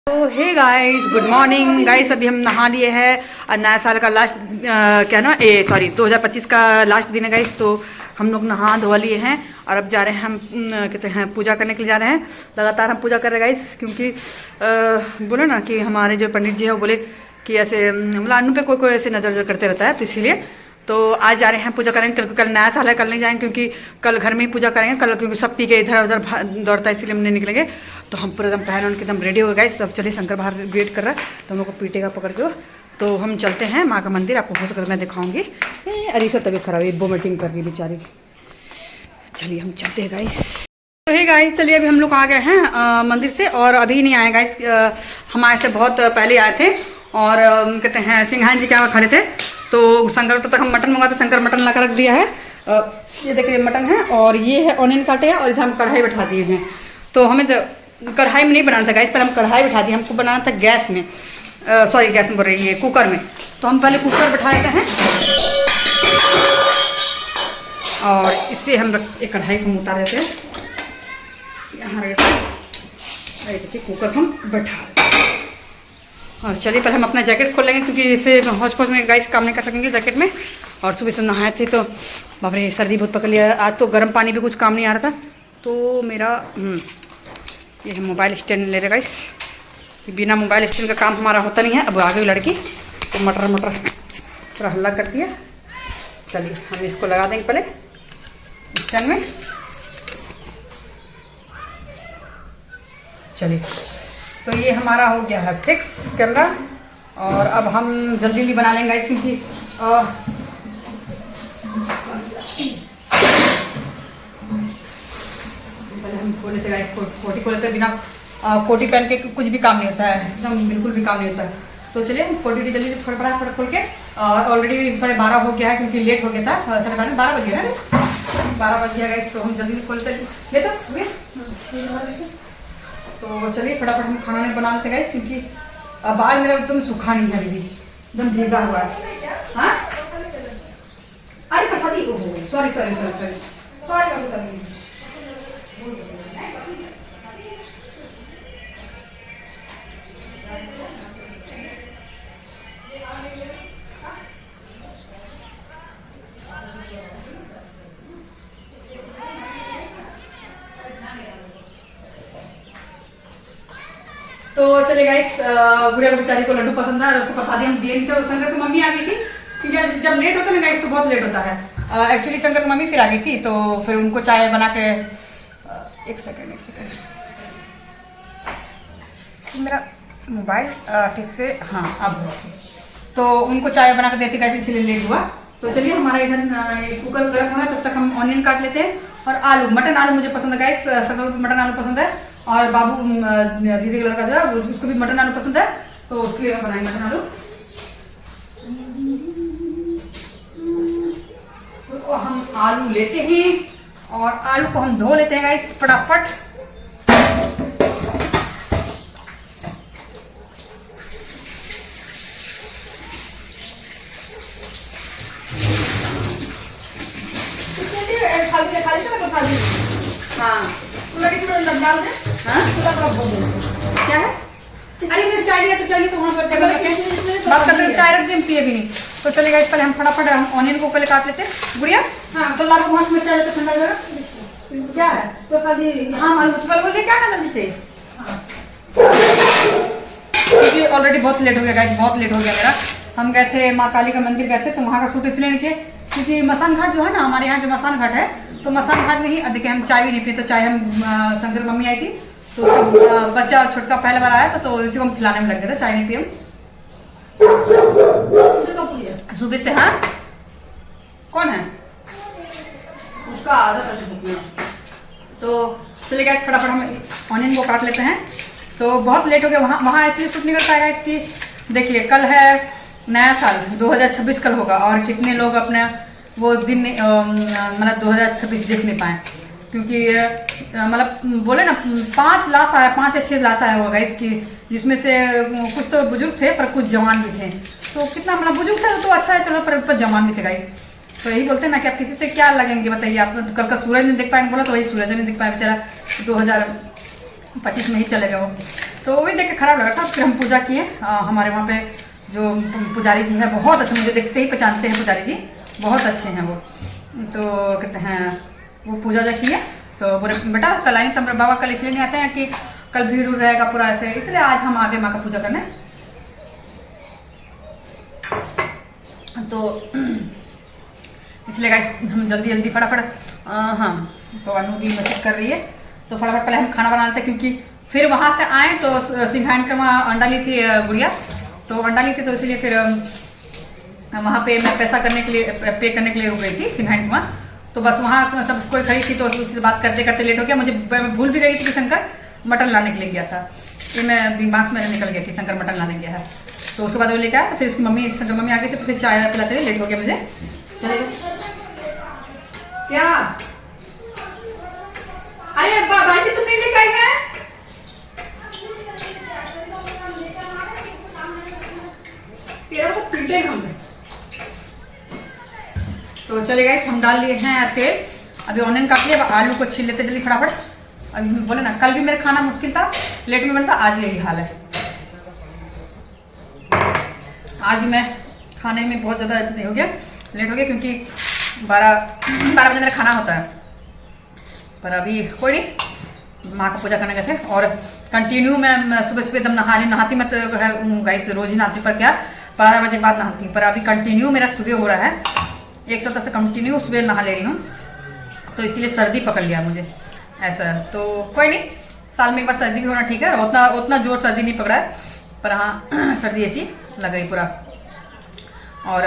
तो hey guys, good morning guys. अभी हम नहा लिए हैं। नया साल का लास्ट क्या ना 2025 का लास्ट दिन है गाइस। तो हम लोग नहा धोवा लिए हैं और अब जा रहे हैं हम कहते हैं पूजा करने के लिए जा रहे हैं। लगातार हम पूजा कर रहे हैं गाइस, क्योंकि बोले ना कि हमारे जो पंडित जी हैं वो बोले कि ऐसे लाडू पे कोई कोई ऐसे नज़र नज़र करते रहता है, तो इसीलिए तो आज जा रहे हैं पूजा करेंगे। कल नया साल है, कल नहीं जाएंगे क्योंकि कल घर में ही पूजा करेंगे। कल क्योंकि सब पी के इधर उधर दौड़ता है, इसीलिए हम नहीं निकलेंगे। तो हम पूरा एकदम पहन उनके एकदम रेडी हो गए। सब चलिए, शंकर बाहर वेट कर रहा है तो हम लोग को पीटेगा पकड़ के। तो हम चलते हैं माँ का मंदिर, आपको हो सके मैं दिखाऊंगी। अरे सब तबीयत खराब है, वोमिटिंग कर रही बेचारी। चलिए हम चलते हैं गाइस। तो हे गाइस, चलिए अभी हम लोग आ गए हैं मंदिर से और अभी नहीं आए गाइस। हम आए थे बहुत पहले आए थे और कहते हैं सिंघान जी के यहाँ खड़े थे। तो शंकर तक हम मटन मंगाते, शंकर मटन ला कर रख दिया है। ये देखिए मटन है और ये है ऑनियन काटे हैं और इधर हम कढ़ाई बैठा दिए हैं। तो हमें तो कढ़ाई में नहीं बनाना था गाइस, पर हम कढ़ाई बैठा दिए। हमको बनाना था गैस में, सॉरी गैस में बोल रही है, कुकर में। तो हम पहले कुकर बैठा देते हैं और इससे हम एक कढ़ाई को उतार देते हैं। यहाँ देखिए कुकर हम बैठा देते हैं। और चलिए पहले हम अपना जैकेट खोल लेंगे, क्योंकि इसे हौच पौच में गाइस काम नहीं कर सकेंगे जैकेट में। और सुबह से नहाए थे तो बाप रे सर्दी बहुत पकड़ लिया। आज तो गर्म पानी भी कुछ काम नहीं आ रहा था। तो मेरा ये मोबाइल स्टैंड ले रहे गाइस, कि बिना मोबाइल स्टैंड का काम हमारा होता नहीं है। अब आ गई लड़की तो मटर मटर पूरा हल्ला कर दिया। चलिए हम इसको लगा देंगे पहले स्टैंड में। चलिए तो ये हमारा हो गया है फिक्स कैमरा। और अब हम जल्दी जल्दी बना लेंगे गाइस, क्योंकि पहले हम खोल लेते गाइस, कोटी खोल लेते। बिना कोटी पहन के कुछ भी काम नहीं होता है, एकदम बिल्कुल भी काम नहीं होता है। तो चलिए कोटी जल्दी फटाफट खोल के। और ऑलरेडी 12:30 हो गया है, क्योंकि लेट हो गया था। 12:30 12 बज गया है, 12 बज गया गाइस। तो हम जल्दी खोलते लेते। तो चलिए फटाफट हम खाना नहीं बना लेते गाइस, क्योंकि बाल मेरा एकदम सूखा नहीं है, अभी भी एकदम भीगा हुआ है। हाँ अरे प्रसादी, sorry sorry sorry sorry sorry. तो चले गाइस, गुड़िया को बेचारी को लड्डू पसंद है और उसको प्रसादी हम दिए नहीं थे। शंकर की मम्मी आ गई थी, क्योंकि जब लेट होता है ना गाइस तो बहुत लेट होता है। एक्चुअली शंकर की मम्मी फिर आ गई थी, तो फिर उनको चाय बना के एक सेकंड मेरा मोबाइल ठीक से, हाँ अब तो उनको चाय बना के देती गाइस, इसीलिए लेट हुआ। तो चलिए हमारा इधर कुकर गर्म हो रहा है, तब तक हम ऑनियन काट लेते हैं। और आलू, मटन आलू मुझे पसंद है गाइस, शंकर को मटन आलू पसंद है। और बाबू दीदी का लड़का जो है उसको भी मटन आलू पसंद है, तो उसके लिए हम बनाएंगे मटन आलू। तो हम आलू लेते हैं और आलू को हम धो लेते हैं गाइस फटाफट। हाँ क्या है? अरे मेरे चाय लिया तो चाहिए, तो वहाँ पर टेबल रखे बात करते हैं, चाय रख दें, पिए भी नहीं। तो चलेगा इस पहले हम फटाफट हम ऑनियन को पहले काट लेते हैं। गुड़िया हाँ तो लाभ वहाँ में चाय ठंडा जरा क्या है तो शादी। हाँ मालूम तो बोलिए क्या है जल्दी से, क्योंकि ऑलरेडी बहुत लेट हो गया गाइस, बहुत लेट हो गया मेरा। हम गए थे माँ काली का मंदिर गए थे, तो वहाँ का सूट इसलिए नहीं किए क्योंकि मसान घाट जो है ना, हमारे यहाँ जो मसान घाट है, तो मसान घाट में ही देखिए हम चाय भी नहीं पिए। तो चाय हम शंकर मम्मी आई थी, तो उसका बच्चा छोटका पहले बार आया था, तो इसी को हम खिलाने में लग गए थे, चाय नहीं पिए हम सुबह से। हाँ कौन है उसका आदत है। तो चलिए गाइस फटाफट हम ऑनियन को काट लेते हैं। तो बहुत लेट हो गया, वहाँ इसलिए शूट नहीं कर पाएगा कि देखिए कल है नया साल, 2026 कल होगा। और कितने लोग अपने वो दिन मतलब 2026 देख नहीं पाए, क्योंकि मतलब बोले ना 5 लाश आया, 5 या 6 लाश आया होगा इसकी, जिसमें से कुछ तो बुजुर्ग थे पर कुछ जवान भी थे। तो कितना मतलब बुजुर्ग थे तो अच्छा है चलो, पर जवान भी थे गाइस। तो यही बोलते हैं ना कि आप किसी से क्या लगेंगे बताइए। आप कल का सूरज नहीं देख पाएंगे, बोला तो वही सूरज नहीं देख पाए बेचारा, 2025 में ही चले गए वो। तो वही देख के खराब लगा था। फिर हम पूजा किए। हमारे वहाँ पे जो पुजारी जी है बहुत अच्छे, मुझे देखते ही पहचानते हैं पुजारी जी, बहुत अच्छे हैं वो। तो कहते हैं वो पूजा जो किए तो बोले बेटा कल आएंगे। तो बाबा कल इसलिए नहीं आते हैं कि कल भीड़ उड़ रहेगा पूरा ऐसे, इसलिए आज हम आ गए माँ का पूजा करने। तो इसलिए गाइस हम जल्दी जल्दी फटाफट हाँ तो अनु भी मैसेज कर रही है तो फटाफट पहले हम खाना बना लेते क्योंकि फिर वहाँ से आए तो सिंघान के वहाँ अंडा ली थी गुड़िया, तो अंडा ली थी तो इसलिए फिर वहाँ पे मैं पैसा करने के लिए पे करने के लिए हो गई थी सिंघान के वहाँ। तो बस वहाँ सब कोई खड़ी थी तो उससे बात करते करते लेट हो गया। मुझे भूल भी गई थी कि शंकर मटन लाने के लिए गया था, ये मैं दिमाग में निकल गया कि शंकर मटन लाने गया है। तो उसके बाद वो लेकर आया तो फिर उसकी मम्मी शंकर मम्मी आ गई थी तो फिर चाय पिलाते हुए लेट हो गया मुझे। चलेगा क्या? अरे बाल्टी तुम नहीं लेकर आई है? तेरा तो पीटे हम। तो चले गए हम डाल लिए हैं तेल, अभी ऑनियन काट लिया, आलू को छील लेते जल्दी फटाफट। अभी बोले ना कल भी मेरा खाना मुश्किल था, लेट में बनता, आज यही हाल है। आज मैं खाने में बहुत ज़्यादा हो गया, लेट हो गया क्योंकि 12 बजे मेरा खाना होता है। पर अभी कोई नहीं, माँ का पूजा करने गए थे और कंटिन्यू मैं सुबह सुबह एकदम नहाती मैं तो गाइस रोज ही नहाती, पर क्या 12 बजे के बाद नहाती हूँ। पर अभी कंटिन्यू मेरा सुबह हो रहा है, एक सप्ताह से कंटिन्यू सुबह नहा ले रही हूँ, तो इसलिए सर्दी पकड़ लिया मुझे ऐसा। तो कोई नहीं, साल में एक बार सर्दी भी होना ठीक है, उतना जोर सर्दी नहीं पकड़ा है, पर हाँ सर्दी ऐसी लग गई पूरा। और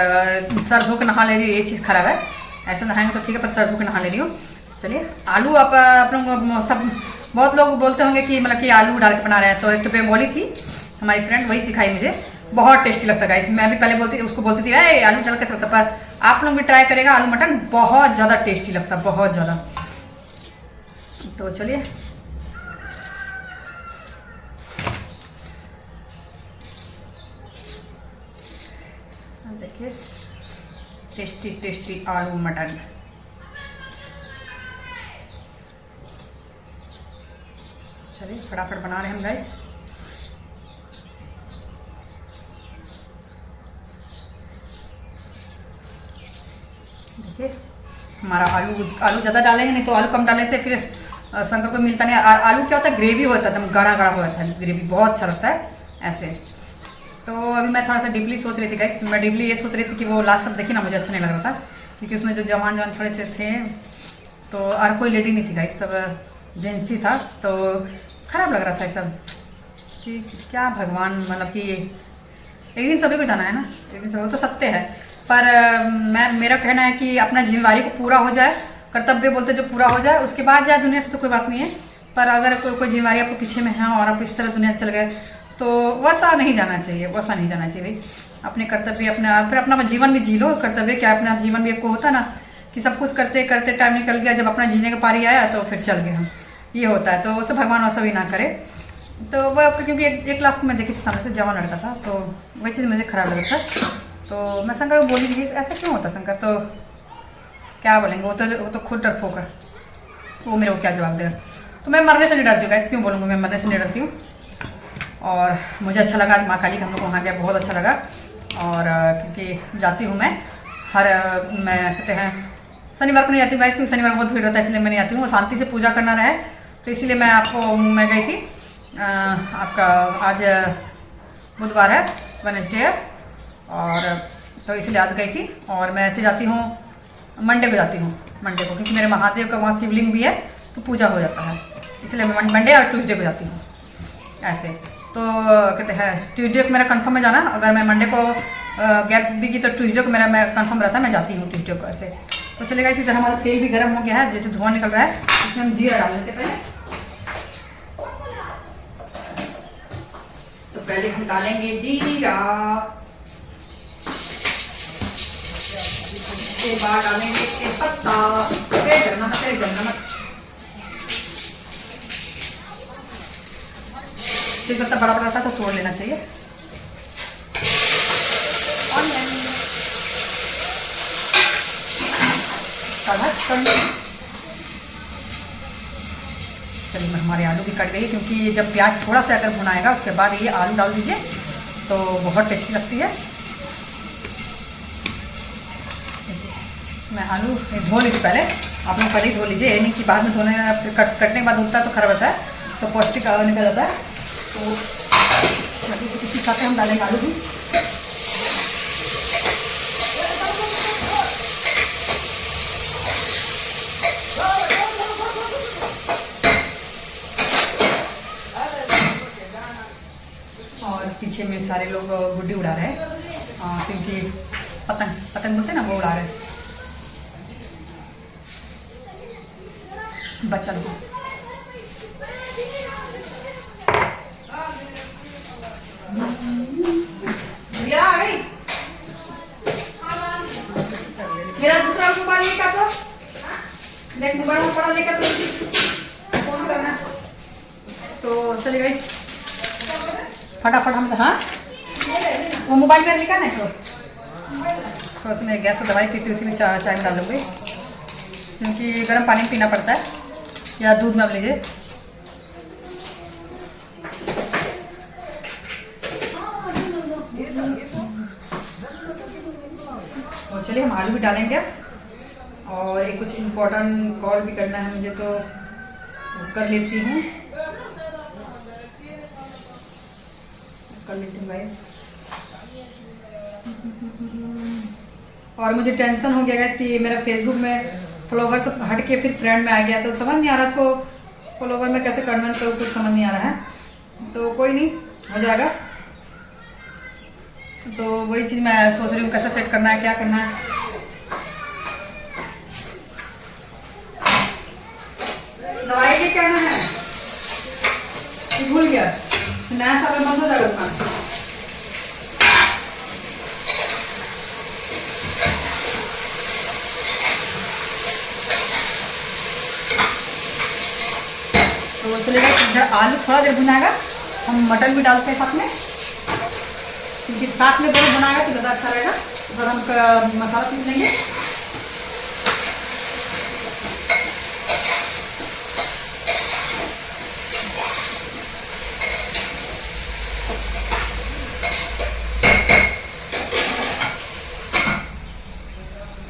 सर धो के नहा ले रही हूँ, ये चीज़ खराब है, ऐसा नहाएंगे तो ठीक है, पर सर धो के नहा ले रही हूँ। चलिए आलू आप लोग सब बहुत लोग बोलते होंगे कि मतलब कि आलू डाल के बना रहे हैं, तो एक तो बोली थी हमारी फ्रेंड, वही सिखाई मुझे, बहुत टेस्टी लगता है गाइस। मैं भी पहले उसको बोलती थी आलू डाल के सकता, पर आप लोग भी ट्राई करेगा, आलू मटन बहुत ज़्यादा टेस्टी लगता है, बहुत ज़्यादा। तो चलिए देखिए टेस्टी टेस्टी आलू मटन। चलिए फटाफट बना रहे हैं हम गाइस। देखिए हमारा आलू ज़्यादा डालेंगे, नहीं तो आलू कम डालने से फिर शंकर को मिलता नहीं। आलू क्या होता है, ग्रेवी होता है, एकदम गाढ़ा गाढ़ा हो जाता है, ग्रेवी बहुत अच्छा लगता है ऐसे। तो अभी मैं थोड़ा सा डीपली सोच रही थी गाइस, मैं डीपली ये सोच रही थी कि वो लास्ट सब देखी ना, मुझे अच्छा नहीं लग रहा था क्योंकि उसमें जो जवान थोड़े से थे, तो और कोई लेडी नहीं थी गाइस, सब जेंट्स ही था, तो खराब लग रहा था सब कि क्या भगवान, मतलब कि एक दिन सभी को जाना है ना, एक दिन सब तो सत्य है। पर मेरा कहना है कि अपना जिम्मेदारी को पूरा हो जाए, कर्तव्य बोलते जो पूरा हो जाए, उसके बाद जाए दुनिया से तो कोई बात नहीं है। पर अगर कोई जिम्मेदारी आपको पीछे में है और आप इस तरह दुनिया से चले गए तो वैसा नहीं जाना चाहिए, वैसा नहीं जाना चाहिए भाई। अपने कर्तव्य फिर अपना जीवन भी जी लो। कर्तव्य क्या, अपना जीवन भी आपको होता ना कि सब कुछ करते करते टाइम निकल गया, जब अपना जीने का पारी आया तो फिर चल गए हम, ये होता है। तो वैसे भगवान वैसा भी ना करे। तो वह क्योंकि एक क्लास को मैं देखी थी सामने से जवान लड़का था, तो वही चीज़ मुझे खराब लगा था। तो मैं शंकर को बोली थी ऐसा क्यों होता शंकर, तो क्या बोलेंगे, वो तो खुद डरपोक है, वो मेरे को क्या जवाब देगा। तो मैं मरने से नहीं डरती हूँ गाइस, क्यों बोलूँगा, मैं मरने से नहीं डरती हूँ। और मुझे अच्छा लगा आज माँ काली का हम लोग वहाँ गया, बहुत अच्छा लगा। और क्योंकि जाती हूँ मैं मैं कहते हैं शनिवार को नहीं जाती हूँ गाइस, क्योंकि शनिवार बहुत भीड़ रहता है, इसलिए मैं नहीं आती हूँ, शांति से पूजा करना रहे, तो इसीलिए मैं गई थी। आपका आज बुधवार है, वेडनेसडे है, और तो इसलिए आज गई थी। और मैं ऐसे जाती हूँ मंडे को जाती हूँ, मंडे को, क्योंकि मेरे महादेव का वहाँ शिवलिंग भी है तो पूजा हो जाता है, इसलिए मैं मंडे और ट्यूसडे को जाती हूँ ऐसे। तो कहते हैं ट्यूसडे को मेरा कंफर्म है जाना, अगर मैं मंडे को गैप भी की तो ट्यूसडे को मेरा मैं कंफर्म रहता है, मैं जाती हूँ ट्यूसडे को ऐसे। तो चलेगा, इसी तरह हमारा तेल भी गर्म हो गया है, जैसे धुआं निकल रहा है, इसमें हम जीरा डाल लेते पहले। तो पहले हम डालेंगे जीरा, उसके बाद डालेंगे तेजपत्ता, नमक तेजपत्ता बड़ा बड़ा था तो छोड़ लेना चाहिए। ऑनियन, चलिए हमारे आलू भी कट गई, क्योंकि जब प्याज थोड़ा सा अगर भुनाएगा उसके बाद ये आलू डाल दीजिए तो बहुत टेस्टी लगती है। मैं आलू धो लीजिए पहले, आप लोग पहले ही धो लीजिए, ये नहीं कि बाद में धोने कटने के बाद धोता है तो खराब होता है, तो पौष्टिक निकल जाता है। तो इसी साथ हम डालेंगे आलू भी। और पीछे में सारे लोग गुड्डी उड़ा रहे हैं, क्योंकि पतंग पतंग बोलते हैं ना, वो उड़ा रहे हैं बच्चा लोग। मेरा दूसरा मोबाइल लेकर तो देख, मोबाइल में पड़ा लेकर तो फोन करना। तो चलिए गाइस फटाफट हम, हाँ वो मोबाइल में लिखा नहीं तो उसमें गैस से दवाई पीती, उसी में चाय में डाल दूँगी, क्योंकि गर्म पानी में पीना पड़ता है या दूध में आप लीजिए। और चलिए हम आलू भी डालेंगे, और एक कुछ इम्पोर्टेंट कॉल भी करना है मुझे, तो कर लेती हूँ गाइस। और मुझे टेंशन हो गया गाइस कि मेरा फेसबुक में फॉलोवर से हट के फिर फ्रेंड में आ गया, तो समझ नहीं आ रहा उसको फॉलोवर में कैसे कन्वर्ट करूँ, कुछ समझ नहीं आ रहा है। तो कोई नहीं, हो जाएगा। तो वही चीज़ मैं सोच रही हूँ कैसे सेट करना है, क्या करना है। दवाई लेके आना है, भूल गया, नया साल में बंद हो जाएगा दुकान। तो चलेगा, इधर आलू थोड़ा देर भुनाएगा, हम मटन भी डालते हैं साथ में, क्योंकि साथ में दोनों बनाएगा तो ज़्यादा अच्छा रहेगा। तो हम मसाला पीस लेंगे।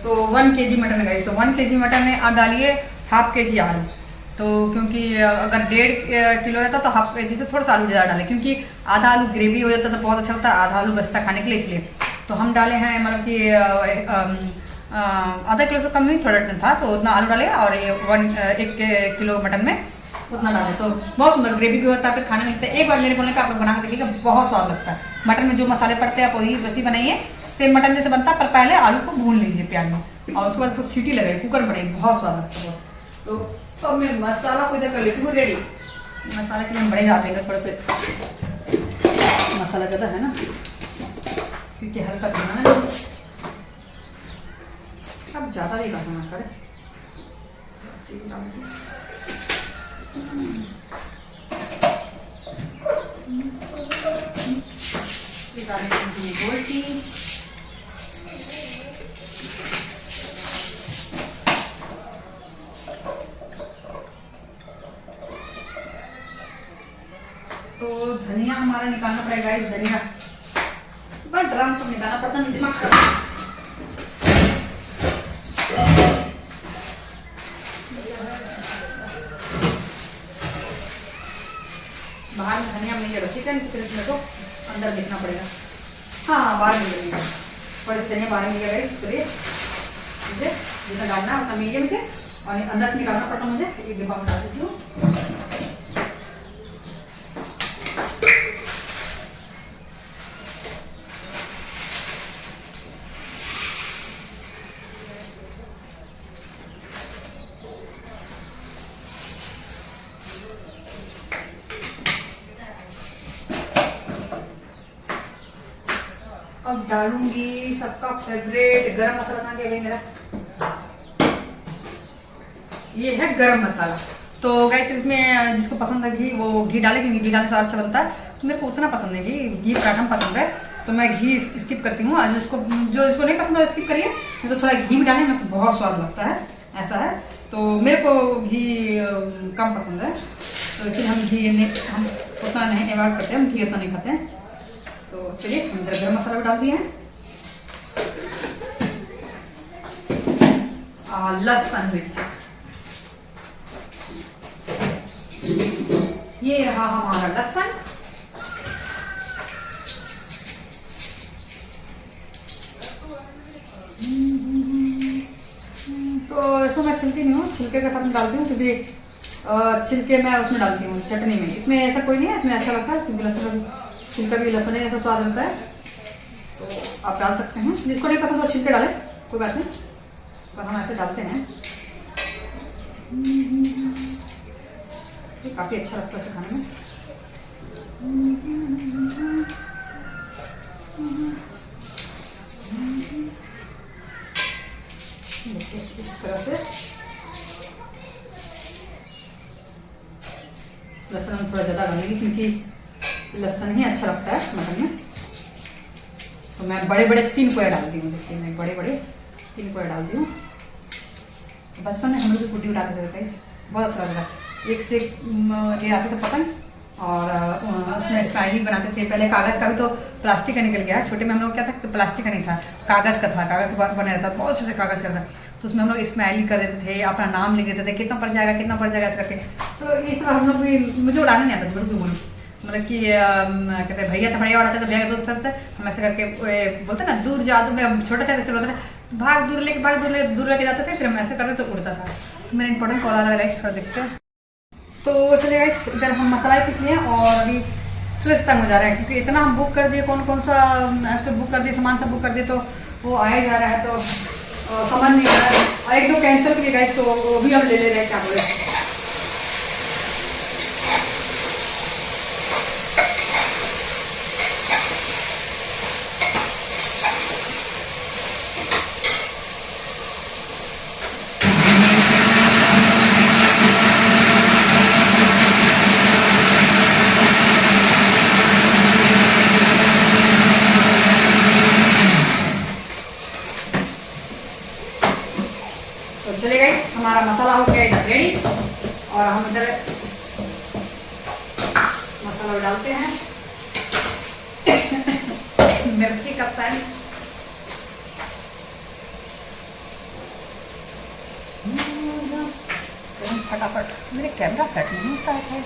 तो 1 kg मटन गई, तो 1 kg मटन में आप डालिए ½ kg आलू। तो क्योंकि अगर 1.5 किलो रहता तो ½ kg से थोड़ा सा आलू ज़्यादा डालें, क्योंकि आधा आलू ग्रेवी हो जाता तो बहुत अच्छा लगता है, आधा आलू बचता खाने के लिए, इसलिए। तो हम डाले हैं मतलब कि आधा किलो से कम ही थोड़ा था, तो उतना आलू डाले, और 1 किलो मटन में उतना डालें, तो बहुत सुंदर ग्रेवी भी होता है, फिर खाने में लगता है। एक बार मेरे बोलने पर आप लोग बना कर देखिएगा, बहुत स्वाद लगता है। मटन में जो मसाले पड़ते हैं आप वही वैसे बनाइए, सेम मटन जैसे बनता है, पर पहले आलू को भून लीजिए प्याज में, और उसके बाद उसको सीटी लगाइए, कुकर में बनाइए, बहुत स्वाद लगता है। तो अब मैं मसाला को इधर कर लेती हूँ रेडी। मसाला के लिए हम बड़े डाल देंगे, थोड़ा से मसाला ज़्यादा है ना, क्योंकि हल्का खाना है, अब ज़्यादा भी करना ना करे। तो धनिया हमारा निकालना पड़ेगा, इस धनिया बस ड्रम से निकालना पड़ता है, दिमाग का। बाहर में धनिया नहीं रखी क्या, इसमें तो अंदर देखना पड़ेगा। हाँ बाहर मिल जाएगा, थोड़ी सी धनिया बाहर मिल जाएगा। चलिए मुझे जितना डालना उतना मिल गया मुझे, और अंदर से निकालना पड़ता मुझे, एक डिब्बा में डाल देती हूँ। अब डालूंगी सबका फेवरेट गरम मसाला, कहाँ गया मेरा, ये है गरम मसाला। तो गैस इसमें जिसको पसंद है घी वो घी डाले, क्योंकि घी डालने से अच्छा बनता है। तो मेरे को उतना पसंद है घी पराठा में पसंद है, तो मैं घी स्किप करती हूँ। आज जिसको नहीं पसंद है स्किप करिए, तो थोड़ा घी भी डालें, मुझे बहुत स्वाद लगता है, ऐसा है। तो मेरे को घी कम पसंद है, तो इसलिए हम घी हम उतना नहीं अवॉइड करते हैं, हम घी उतना नहीं खाते हैं। तो चलिए हम इधर गरम मसाला भी डाल दिए हैं और लहसुन मिर्च, ये रहा हमारा लहसुन। तो इसको मैं छिलती नहीं हूँ, छिलके के साथ में डालती हूँ क्योंकि छिलके मैं उसमें डालती हूँ चटनी में। इसमें ऐसा कोई नहीं है, इसमें अच्छा लगता है क्योंकि लहसुन छिलका भी लहसुन ऐसा स्वाद होता है, तो आप डाल सकते हैं। जिसको नहीं पसंद वो छिलके डालें, कोई बात नहीं, पर हम ऐसे डालते हैं। ये काफ़ी अच्छा लगता है इसे खाने में। इस तरह से लहसुन हम थोड़ा ज़्यादा डालेंगे क्योंकि लहसुन ही अच्छा लगता है मटन में। तो मैं बड़े बड़े 3 कोया डालती हूँ। देखिए मैं बड़े बड़े 3 कोया डालती हूँ। बचपन में हम लोग भी कुट्टी उठाते थे गाइस, बहुत अच्छा लगता था। एक से ले आते थे पतंग और उसमें स्माइली बनाते थे। पहले कागज़ का भी तो प्लास्टिक का निकल गया है, छोटे में हम लोग क्या था कि प्लास्टिक का नहीं था, कागज़ का था, कागज़ बना रहता था, बहुत अच्छे से कागज़ का था। तो उसमें हम लोग स्माइली कर देते थे, अपना नाम लिख देते थे, कितना पड़ जाएगा कितना पड़ जाएगा, ऐसा करके। तो ये सब हम लोग भी, मुझे उड़ाने नहीं आता, झूठ क्यों बोलूं, मतलब कि कहते हैं भैया था, बढ़िया उड़ाते तो भैया के दोस्त थे, हम ऐसे करके बोलते ना दूर जा, तो मैं छोटे थे वैसे बोलते थे भाग दूर लेके जाते थे, फिर हम ऐसे करते तो उड़ता था। तो मेरा इंपॉर्टेंट कॉल आ रहा है, थोड़ा देखते हैं। तो चलिए गाइस, इधर हम मसाला पीस लिए और अभी सुबह से तंग हो जा रहा है क्योंकि इतना हम बुक कर दिए, कौन सा ऐप से बुक कर दिए, सामान सब बुक कर दिए, तो वो आया जा रहा है, तो समझ नहीं आ रहा है। और 1-2 कैंसिल किए गाइस, तो वो भी हम ले रहे हैं, क्या बोले। तो चलिए गाइस, हमारा मसाला हो गया इधर रेडी और हम इधर मसाला डालते हैं। मिर्ची का पैन, फटाफट, मेरे कैमरा सेट नहीं होता है।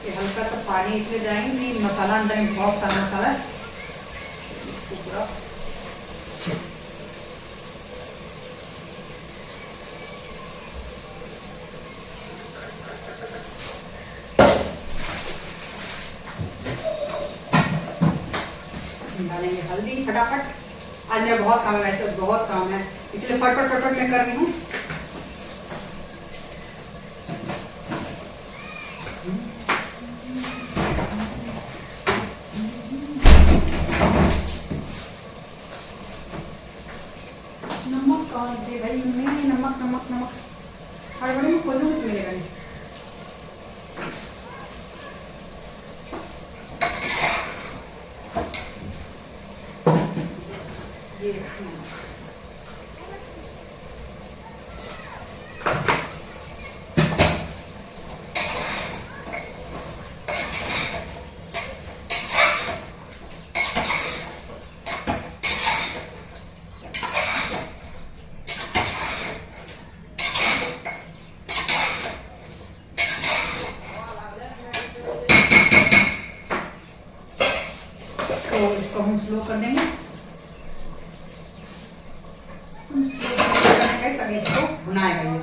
ये हल्का सा पानी इसलिए जाएंगे, नहीं मसाला अंदर में बहुत सारा मसाला है, इसको पूरा डालेंगे। हल्दी फटाफट, आज मेरा बहुत काम है, वैसे बहुत काम है, इसलिए फटफट मैं कर रही हूँ। नमक और दे भाई मैं, नमक नमक नमक हर बड़े में खोजूँ तो मिलेगा नहीं। ये तो इसको हम स्लो कर देंगे, अभी इसको भुनाएगा। ये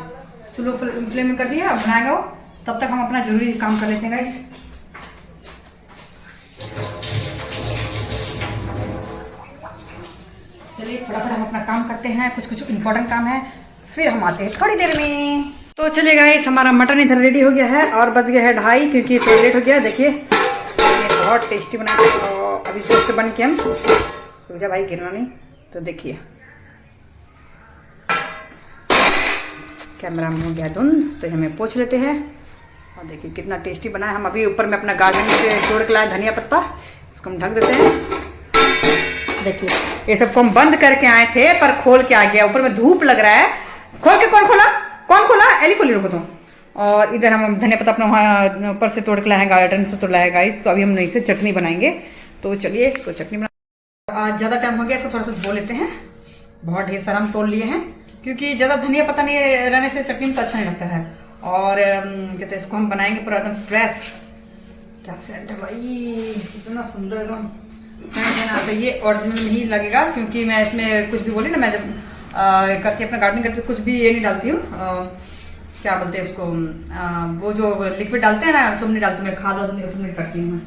स्लो फ्लेम में कर दिया, भुनाएगा वो, तब तक हम अपना जरूरी काम कर लेते हैं गाइस। चलिए फटाफट हम अपना काम करते हैं, कुछ इंपॉर्टेंट काम है, फिर हम आते हैं थोड़ी देर में। तो चलिए गाइस, हमारा मटन इधर रेडी हो गया है और बज गया है 2:30 क्योंकि थोड़ा लेट हो गया। देखिए ये बहुत टेस्टी बना है, तो अभी जस्ट बन के हम रुक भाई, गिरना नहीं। तो देखिए कैमरा में हो गया धुंध, तो हमें पोंछ लेते हैं। और देखिए कितना टेस्टी बना है। हम अभी ऊपर में अपना गार्डन से तोड़ के लाए धनिया पत्ता, इसको हम ढक देते हैं। देखिए ये सबको हम बंद करके आए थे पर खोल के आ गया, ऊपर में धूप लग रहा है। खोल के कौन खोला? एली खोली, रुको तुम। और इधर हम धनिया पत्ता अपना वहाँ ऊपर से तोड़ के लाए हैं, गार्डन से तोड़ लाए हैं गाइस। तो अभी हम नहीं से चटनी बनाएंगे। तो चलिए इसको चटनी बना। आज ज़्यादा टाइम हो गया, इसको थोड़ा सा धो लेते हैं। बहुत ढेर सारा हम तोड़ लिए हैं, क्योंकि ज़्यादा धनिया पत्ता नहीं रहने से चटनी में तो अच्छा नहीं लगता है। और कहते हैं इसको हम बनाएंगे पूरा एकदम फ्रेश। क्या सेंट है भाई, इतना सुंदर एकदम सेंट है ना। तो ये ओरिजिनल में ही लगेगा, क्योंकि मैं इसमें कुछ भी बोली ना, मैं जब करती अपना गार्डनिंग करती कुछ भी ये नहीं डालती हूँ, क्या बोलते हैं इसको, वो जो लिक्विड डालते हैं ना, सब नहीं डालती मैं, खाद वाद सब नहीं करती हूँ मैं।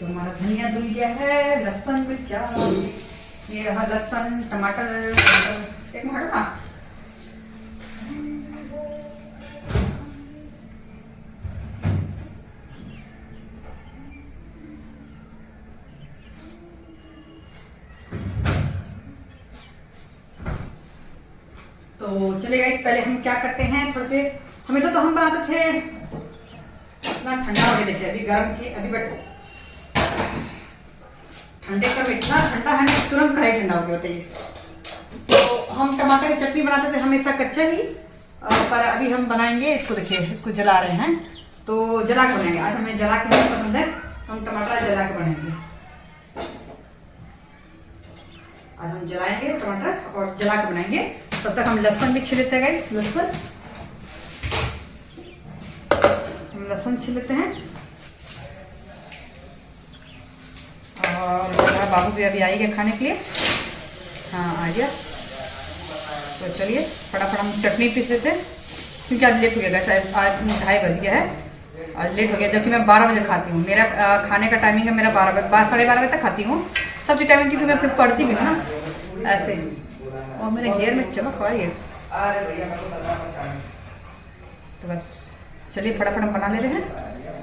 तो हमारा धनिया धुल गया है, लहसुन मिर्चा, ये रहा लहसुन टमाटर, एक मिनट ना। तो चलेगा, इस पहले हम क्या करते हैं, थोड़े से हमेशा तो हम बनाते थे इतना ठंडा हो गया। देखिए अभी गर्म की अभी बट ठंडे का इतना ठंडा है ना, तुरंत कढ़ाई ठंडा हो गया। बताइए, तो हम टमाटर की चटनी बनाते थे हमेशा कच्चे ही, पर अभी हम बनाएंगे इसको। देखिए इसको जला रहे हैं, तो जला के बनाएंगे। आज हमें जला के नहीं पसंद है, हम टमाटर जला के बनाएंगे। आज हम जलाएंगे टमाटर और जला के बनाएंगे। तब तक हम लहसुन भी छिल लेते हैं गाइस। हम लहसुन छिल लेते हैं। और मेरा बाबू भी अभी आएगा खाने के लिए। हाँ आ गया। तो चलिए फटाफट हम चटनी पीस लेते हैं, क्योंकि आज लेट हो गया गाइस। आज 2:30 बज गया है, आज लेट हो गया। जबकि मैं 12 बजे खाती हूँ। मेरा खाने का टाइमिंग है मेरा 12 बजे तक खाती हूँ। सब्जी टाइमिंग की भी मैं फिर पढ़ती भी ना ऐसे। और मेरे घेर में चमक आ रही है। तो बस चलिए फटाफट हम बना ले रहे हैं।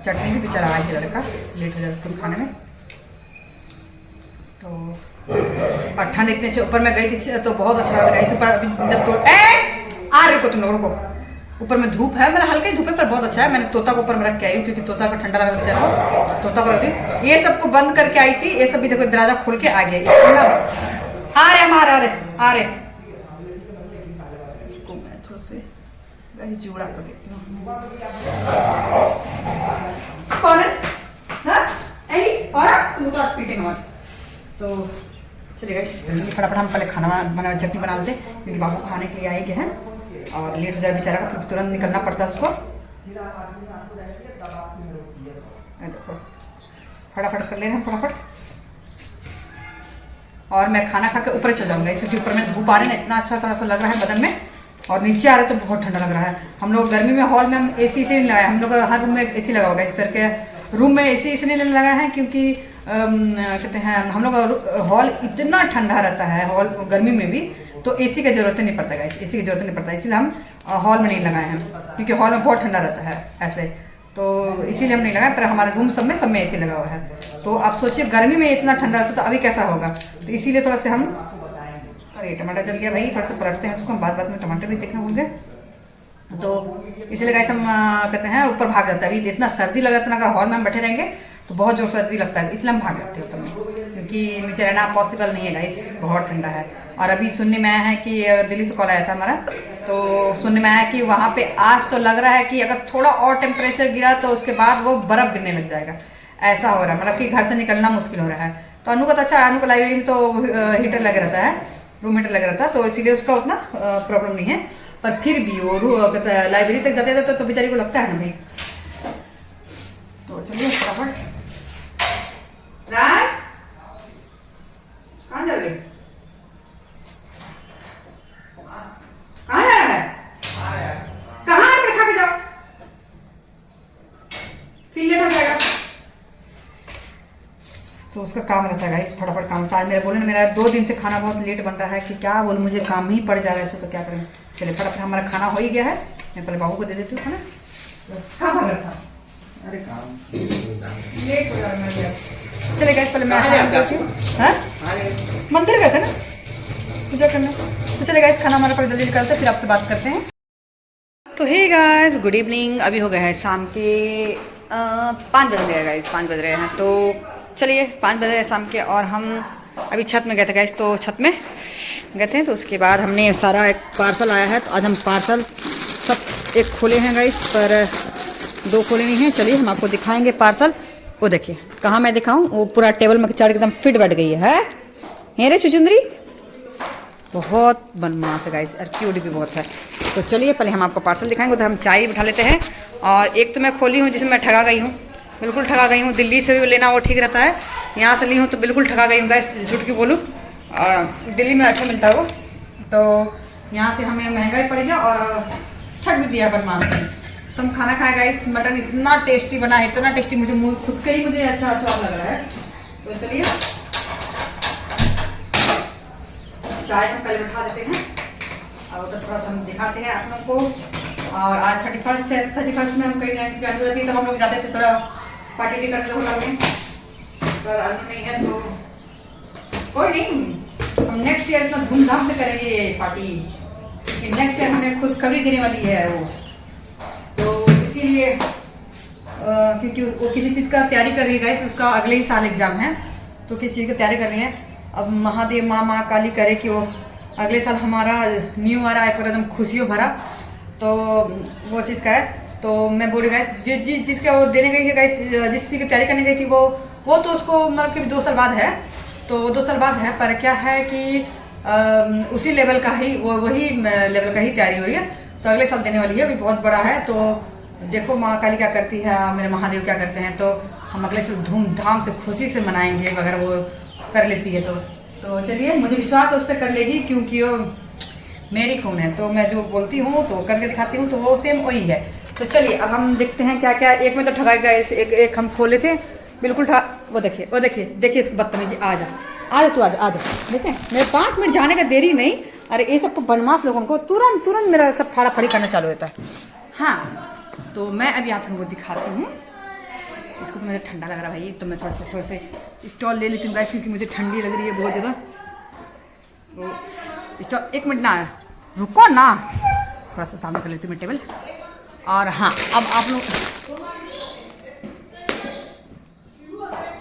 चटनी भी बेचारा आ गया लड़का, लेट हो जाए उसको खाने में। तो और ठंड इतने ऊपर मैं गई थी तो बहुत अच्छा लगा। इस ऊपर अभी जब तो आ रहे को तुम लोगों को ऊपर में धूप है, मैंने हल्का ही धूप है पर बहुत अच्छा है। मैंने तोता को ऊपर में रख के आई हूँ, क्योंकि तोता को ठंडा लगा बेचारा। तोता को रख दी, ये सबको बंद करके आई थी। ये सब भी देखो दरवाजा खोल के आ गया। आ रहे हम आ रहे। इसको मैं थोड़ा से जोड़ा कर देती हूँ। कौन है? तुम तो आज पीटेंगे आज। तो चलिए फटाफट हम पहले खाना बना चटनी बना लेते, क्योंकि बाबू खाने के लिए आए गए हैं और लेट हो जाए बेचारा का, फिर तुरंत निकलना पड़ता है उसको। देखो फटाफट कर ले रहे हैं फटाफट। और मैं खाना खा के ऊपर चल जाऊंगा, क्योंकि ऊपर में धूप आ रही है ना, इतना अच्छा थोड़ा सा लग रहा है बदन में। और नीचे आ रहे तो बहुत ठंडा लग रहा है। हम लोग गर्मी में हॉल में हम एसी से नहीं लगाए, हम लोग हर रूम में एसी लगा होगा। इस करके रूम में एसी इसलिए लगाए हैं, क्योंकि कहते हैं हम लोग हॉल इतना ठंडा रहता है, हॉल गर्मी में भी, तो एसी की जरूरत नहीं पड़ता है। एसी की जरूरत नहीं पड़ता, इसलिए हम हॉल में नहीं लगाए हैं, क्योंकि हॉल में बहुत ठंडा रहता है ऐसे। तो इसीलिए हम नहीं लगाए, पर हमारे रूम सब में एसी लगा हुआ है। तो आप सोचिए गर्मी में इतना ठंडा रहता तो अभी कैसा होगा। तो इसीलिए थोड़ा से हम, अरे टमाटर जल गया भाई, थोड़ा सा पलटते हैं उसको। बाद में टमाटर भी देखना भूल गए, तो इसीलिए गाइस हम कहते हैं ऊपर भाग जाता है। अभी इतना सर्दी लगा था ना, अगर हॉल में हम बैठे रहेंगे तो बहुत जोर सर्दी लगता है, इसलिए हम भाग जाते हैं ऊपर में, क्योंकि नीचे रहना पॉसिबल नहीं है गाइस, बहुत ठंडा है। और अभी सुनने में आया है कि दिल्ली से कॉल आया था हमारा, तो सुनने में आया है कि वहाँ पे आज तो लग रहा है कि अगर थोड़ा और टेम्परेचर गिरा तो उसके बाद वो बर्फ़ गिरने लग जाएगा। ऐसा हो रहा है, मतलब कि घर से निकलना मुश्किल हो रहा है। तो अनु का तो अच्छा, अनु को लाइब्रेरी में तो हीटर लगा रहता है, रूम हीटर लगा रहता है, तो इसीलिए उसका उतना प्रॉब्लम नहीं है। पर फिर भी वो लाइब्रेरी तक जाते थे तो बेचारी को लगता है ना भाई। तो चलिए फटाफट। राज कहाँ जा रही, कहाँ जा रहा है, कहाँ पर खा के जाओ, फिर लेट हो जाएगा। तो उसका काम रहता है गाइस, फटाफट काम होता है। मेरे बोले ना, मेरा 2 दिन से खाना बहुत लेट बन रहा है, कि क्या बोलूं, मुझे काम ही पड़ जा रहा है ऐसे, तो क्या करें। चलिए फटाफट हमारा खाना हो ही गया है, मैं पहले बाबू को दे देती हूँ खाना। कहाँ भागा था, अरे काम लेट हो रहा है। चलिए गाइस पहले मैं देती हूँ। मंदिर गए थे ना पूजा करना, तो चलिए गाइस खाना हमारा पर जल्दी निकलते, फिर आपसे बात करते हैं। तो हे गाइस गुड इवनिंग। अभी हो गए हैं शाम के 5 बज रहे हैं गाइस, 5 बज रहे हैं। तो चलिए 5 बज रहे हैं शाम के, और हम अभी छत में गए थे गाइस, तो छत में गए थे तो उसके बाद हमने सारा एक पार्सल आया है, तो आज हम पार्सल सब एक खोले हैं गाइस, पर 2 खोले नहीं हैं। चलिए हम आपको दिखाएंगे पार्सल। वो देखिए, कहाँ मैं दिखाऊं, वो पूरा टेबल में चढ़ एकदम फिट बैठ गई है। हैं रे चुचुंदरी, बहुत बनमास है गाइस, और क्यूट भी बहुत है। तो चलिए पहले हम आपको पार्सल दिखाएंगे, तो हम चाय बिठा लेते हैं। और एक तो मैं खोली हूँ जिसमें मैं ठगा गई हूँ, बिल्कुल ठगा गई हूँ। दिल्ली से भी लेना वो ठीक रहता है, यहाँ से ली हूँ तो बिल्कुल ठगा गई हूँ गाइस, झूठ क्यों बोलूँ। दिल्ली में अच्छा मिलता है वो, तो यहाँ से हमें महंगा ही पड़ेगा और ठग भी दिया बनमास ने। तो हम खाना खाए गाइस, मटन इतना टेस्टी बना है, इतना टेस्टी, मुझे खुद का ही मुझे अच्छा स्वाद लग रहा है। तो चलिए चाय हम पहले उठा देते हैं और तो थोड़ा सा हम दिखाते हैं आप लोगों को। और आज 31 है, 31 में हम कहीं नहीं थी, तब हम लोग जाते थे थोड़ा पार्टी करते होटल में, पर आज नहीं है तो कोई नहीं, हम नेक्स्ट ईयर इतना धूमधाम से करेंगे ये पार्टी, क्योंकि नेक्स्ट ईयर हमें खुशखबरी देने वाली है वो, तो इसीलिए क्योंकि वो किसी चीज़ का तैयारी कर रही है गाइस, उसका अगले ही साल एग्जाम है, तो किसी चीज़ की तैयारी कर रही है। अब महादेव माँ काली करे कि वो अगले साल हमारा न्यू ईयर आए पर एकदम खुशियों भरा, तो वो चीज़ का है। तो मैं बोल रही गाइस, जिस चीज़ का वो देने गई है गाइस, जिस चीज़ की तैयारी करने गई थी वो तो उसको मतलब कि 2 साल बाद है, तो 2 साल बाद है, पर क्या है कि उसी लेवल का ही वही लेवल का ही तैयारी हो रही है, तो अगले साल देने वाली है, अभी बहुत बड़ा है। तो देखो माँ काली क्या करती है, मेरे महादेव क्या करते हैं, तो हम अगले साल धूमधाम से खुशी से मनाएंगे अगर वो कर लेती है तो चलिए, मुझे विश्वास है उस पर कर लेगी, क्योंकि वो मेरी खून है, तो मैं जो बोलती हूँ तो करके दिखाती हूँ, तो वो सेम वही है। तो चलिए अब हम देखते हैं क्या क्या। एक में तो ठगा गया, एक हम खोले थे बिल्कुल वो देखिए इसको बदतमीजी। आ जा तू, आ जा देखिए, मेरे 5 मिनट जाने का देरी नहीं, अरे ये सबको बनमास लोगों को तुरंत मेरा सब फाड़ा फाड़ी करना चालू होता है। हाँ, तो मैं अभी आप लोगों को दिखाती हूँ। इसको तो मुझे ठंडा लग रहा है भाई, तो मैं थोड़ा से स्टॉल ले लेती हूँ गाइस, क्योंकि मुझे ठंडी लग रही है बहुत ज़्यादा। तो स्टॉल 1 मिनट ना, रुको ना, थोड़ा सा सामने कर लेती हूँ मैं टेबल। और हाँ, अब आप लोग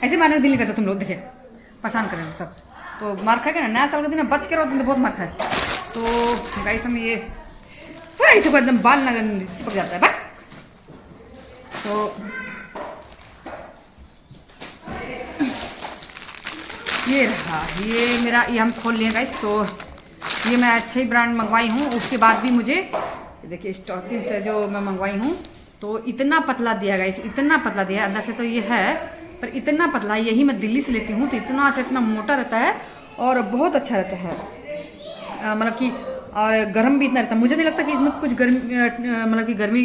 ऐसे मारने का दिल नहीं करता, तुम लोग देखिए परेशान कर रहे हैं सब, तो मार खाएगा ना, नया साल का दिन बच के रहो, तुम तो बहुत मार खाए। तो गाइस हम ये पूरा एकदम बाल ना चिपक जाता है बस। तो ये रहा, ये हम खोल लिए गाइस। तो ये मैं अच्छे ही ब्रांड मंगवाई हूँ, उसके बाद भी मुझे देखिए स्टॉकिंग से जो मैं मंगवाई हूँ, तो इतना पतला दिया गाइस, इतना पतला दिया, अंदर से तो ये है पर इतना पतला, यही मैं दिल्ली से लेती हूँ, तो इतना अच्छा, इतना मोटा रहता है और बहुत अच्छा रहता है, मतलब कि और गर्म भी इतना रहता है। मुझे नहीं लगता कि इसमें कुछ गर्मी मतलब कि गर्मी